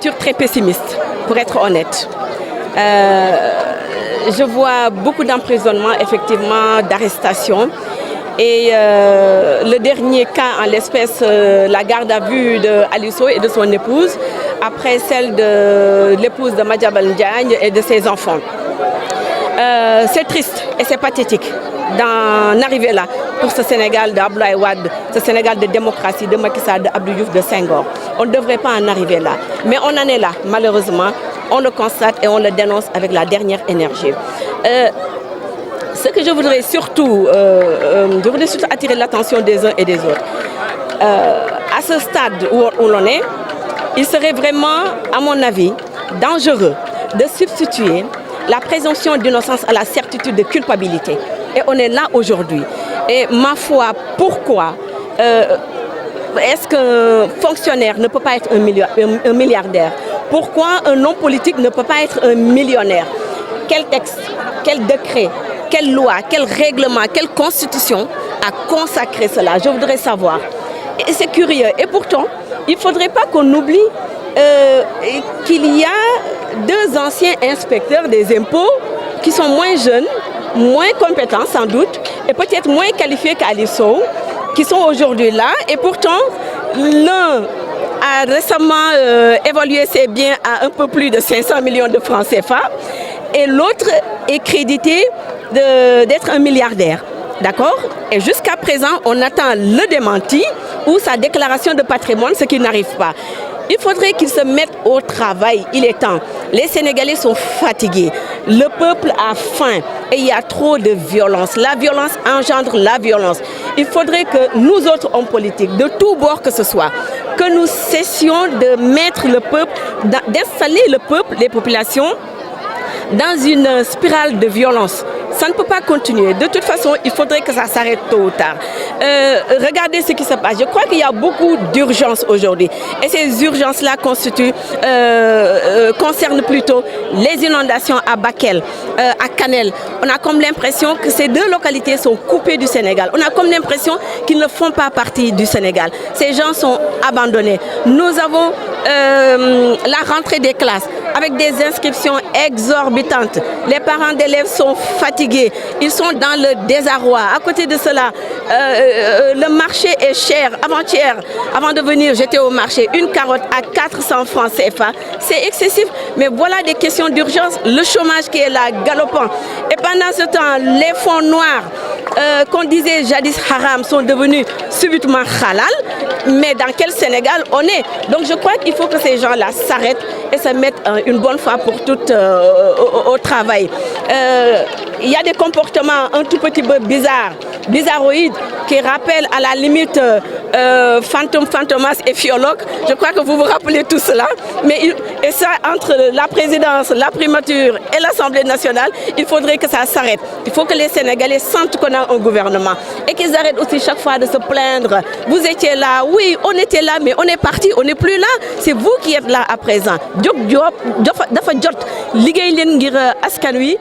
lecture très pessimiste, pour être honnête. Je vois beaucoup d'emprisonnement, effectivement, d'arrestations. Et le dernier cas, en l'espèce, la garde à vue d'Ali Sow et de son épouse, après celle de l'épouse de Madiambal Diagne et de ses enfants. C'est triste et c'est pathétique d'en arriver là pour ce Sénégal d'Abdoulaye Wade, ce Sénégal de démocratie, de Macky Sall, d'Abdou Diouf, de Senghor. On ne devrait pas en arriver là. Mais on en est là, malheureusement. On le constate et on le dénonce avec la dernière énergie. Ce que je voudrais surtout attirer l'attention des uns et des autres. À ce stade où l'on est, il serait vraiment, à mon avis, dangereux de substituer la présomption d'innocence à la certitude de culpabilité. Et on est là aujourd'hui. Et ma foi, pourquoi est-ce qu'un fonctionnaire ne peut pas être un milliardaire? Pourquoi un homme politique ne peut pas être un millionnaire? Quel texte, quel décret, quelle loi, quel règlement, quelle constitution a consacré cela? Je voudrais savoir. Et c'est curieux. Et pourtant, il ne faudrait pas qu'on oublie qu'il y a deux anciens inspecteurs des impôts qui sont moins jeunes, moins compétents sans doute, et peut-être moins qualifiés qu'Ali Sow, qui sont aujourd'hui là. Et pourtant, l'un a récemment évalué ses biens à un peu plus de 500 millions de francs CFA, et l'autre est crédité d'être un milliardaire. D'accord? Et jusqu'à présent, on attend le démenti ou sa déclaration de patrimoine, ce qui n'arrive pas. Il faudrait qu'ils se mettent au travail, il est temps. Les Sénégalais sont fatigués, le peuple a faim et il y a trop de violence. La violence engendre la violence. Il faudrait que nous autres hommes politiques, de tous bords que ce soit, que nous cessions de mettre le peuple, d'installer le peuple, les populations, dans une spirale de violence. Ça ne peut pas continuer. De toute façon, il faudrait que ça s'arrête tôt ou tard. Regardez ce qui se passe. Je crois qu'il y a beaucoup d'urgences aujourd'hui. Et ces urgences-là concernent plutôt les inondations à Bakel, à Kanel. On a comme l'impression que ces deux localités sont coupées du Sénégal. On a comme l'impression qu'ils ne font pas partie du Sénégal. Ces gens sont abandonnés. Nous avons la rentrée des classes avec des inscriptions exorbitantes. Les parents d'élèves sont fatigués, ils sont dans le désarroi. À côté de cela, le marché est cher. Avant-hier, avant de venir, j'étais au marché, une carotte à 400 francs CFA. C'est excessif, mais voilà des questions d'urgence. Le chômage qui est là, galopant. Et pendant ce temps, les fonds noirs qu'on disait jadis haram sont devenus subitement halal. Mais dans quel Sénégal on est? Donc je crois qu'il faut que ces gens-là s'arrêtent et se mettent une bonne fois pour toutes au travail. Il y a des comportements un tout petit peu bizarroïdes, qui rappellent à la limite Fantomas et Fioloc. Je crois que vous vous rappelez tout cela. Et ça, entre la présidence, la primature et l'Assemblée nationale, il faudrait que ça s'arrête. Il faut que les Sénégalais sentent qu'on a un gouvernement et qu'ils arrêtent aussi chaque fois de se plaindre. Vous étiez là, oui, on était là, mais on est parti, on n'est plus là. C'est vous qui êtes là à présent. Dafa jot liggéey leen ngir askan wi.